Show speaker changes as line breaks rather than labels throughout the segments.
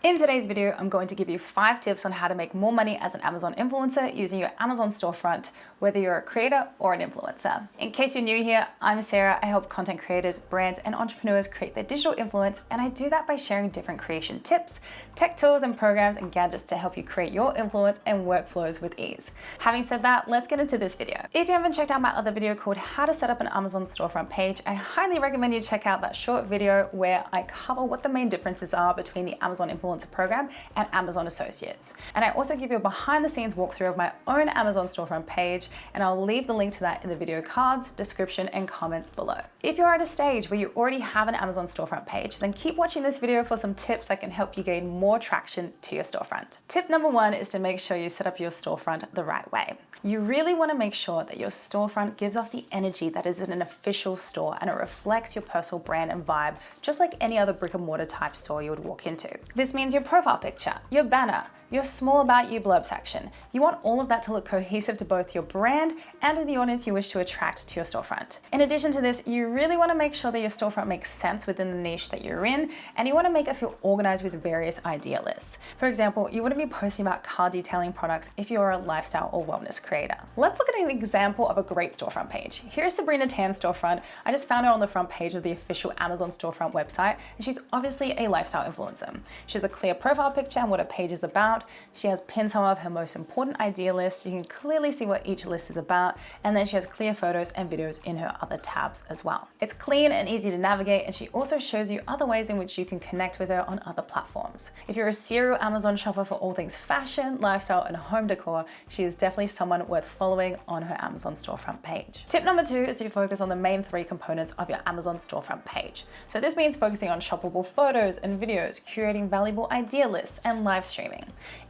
In today's video, I'm going to give you 5 tips on how to make more money as an Amazon influencer using your Amazon storefront, whether you're a creator or an influencer. In case you're new here, I'm Sarah. I help content creators, brands, and entrepreneurs create their digital influence, and I do that by sharing different creation tips, tech tools, and programs and gadgets to help you create your influence and workflows with ease. Having said that, let's get into this video. If you haven't checked out my other video called How to Set Up an Amazon Storefront Page, I highly recommend you check out that short video where I cover what the main differences are between the Amazon Influencer Program and Amazon Associates. And I also give you a behind the scenes walkthrough of my own Amazon storefront page, and I'll leave the link to that in the video cards, description, and comments below. If you're at a stage where you already have an Amazon storefront page, then keep watching this video for some tips that can help you gain more traction to your storefront. Tip number 1 is to make sure you set up your storefront the right way. You really want to make sure that your storefront gives off the energy that is in an official store and it reflects your personal brand and vibe, just like any other brick and mortar type store you would walk into. This means your profile picture, your banner, your small about you blurb section. You want all of that to look cohesive to both your brand and to the audience you wish to attract to your storefront. In addition to this, you really want to make sure that your storefront makes sense within the niche that you're in, and you want to make it feel organized with various idea lists. For example, you wouldn't be posting about car detailing products if you're a lifestyle or wellness creator. Let's look at an example of a great storefront page. Here's Sabrina Tan's storefront. I just found her on the front page of the official Amazon storefront website, and she's obviously a lifestyle influencer. She has a clear profile picture and what her page is about. She has pinned some of her most important idea lists. You can clearly see what each list is about, and then she has clear photos and videos in her other tabs as well. It's clean and easy to navigate, and she also shows you other ways in which you can connect with her on other platforms. If you're a serial Amazon shopper for all things fashion, lifestyle, and home decor, she is definitely someone worth following on her Amazon storefront page. Tip number 2 is to focus on the main 3 components of your Amazon storefront page. So this means focusing on shoppable photos and videos, curating valuable idea lists, and live streaming.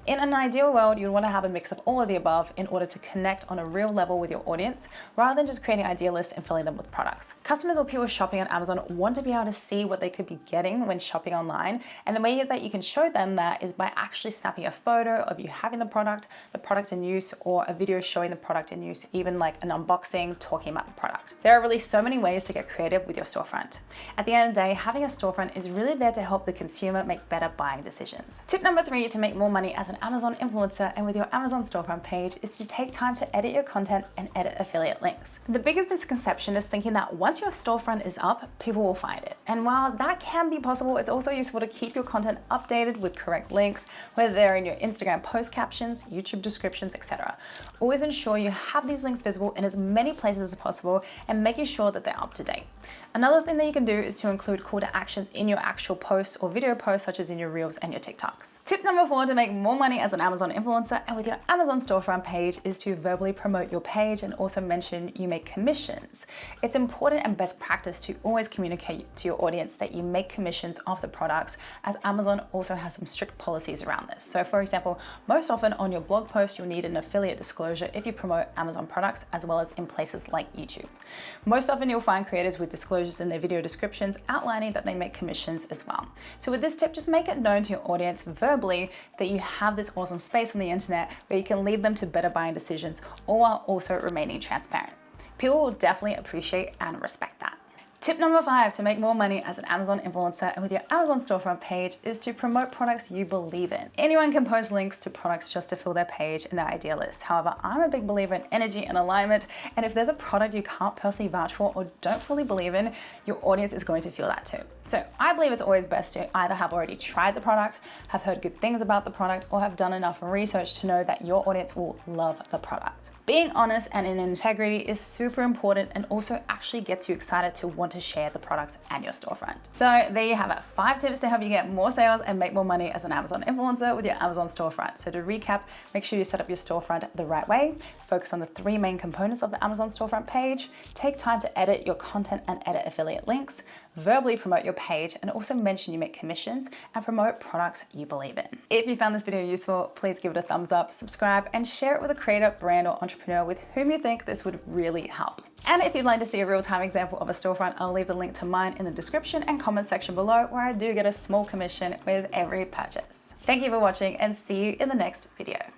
In an ideal world, you'd want to have a mix of all of the above in order to connect on a real level with your audience, rather than just creating idea lists and filling them with products. Customers or people shopping on Amazon want to be able to see what they could be getting when shopping online, and the way that you can show them that is by actually snapping a photo of you having the product in use, or a video showing the product in use, even like an unboxing talking about the product. There are really so many ways to get creative with your storefront. At the end of the day, having a storefront is really there to help the consumer make better buying decisions. Tip number 3 to make more money as an Amazon influencer and with your Amazon storefront page is to take time to edit your content and edit affiliate links. The biggest misconception is thinking that once your storefront is up, people will find it. And while that can be possible, it's also useful to keep your content updated with correct links, whether they're in your Instagram post captions, YouTube descriptions, etc. Always ensure you have these links visible in as many places as possible and making sure that they're up to date. Another thing that you can do is to include call to actions in your actual posts or video posts, such as in your Reels and your TikToks. Tip number 4 to make more money as an Amazon influencer and with your Amazon storefront page is to verbally promote your page and also mention you make commissions. It's important and best practice to always communicate to your audience that you make commissions off the products, as Amazon also has some strict policies around this. So for example, most often on your blog post, you'll need an affiliate disclosure if you promote Amazon products, as well as in places like YouTube. Most often you'll find creators with disclosures in their video descriptions outlining that they make commissions as well. So with this tip, just make it known to your audience verbally that you have this awesome space on the internet where you can lead them to better buying decisions, all while also remaining transparent. People will definitely appreciate and respect that. Tip number 5 to make more money as an Amazon influencer and with your Amazon storefront page is to promote products you believe in. Anyone can post links to products just to fill their page and their idea list. However, I'm a big believer in energy and alignment, and if there's a product you can't personally vouch for or don't fully believe in, your audience is going to feel that too. So I believe it's always best to either have already tried the product, have heard good things about the product, or have done enough research to know that your audience will love the product. Being honest and in integrity is super important and also actually gets you excited to want to share the products and your storefront. So there you have it, 5 tips to help you get more sales and make more money as an Amazon influencer with your Amazon storefront. So to recap, make sure you set up your storefront the right way, focus on the 3 main components of the Amazon storefront page, take time to edit your content and edit affiliate links, verbally promote your page, and also mention you make commissions and promote products you believe in. If you found this video useful, please give it a thumbs up, subscribe, and share it with a creator, brand, or entrepreneur with whom you think this would really help. And if you'd like to see a real-time example of a storefront, I'll leave the link to mine in the description and comment section below, where I do get a small commission with every purchase. Thank you for watching, and see you in the next video.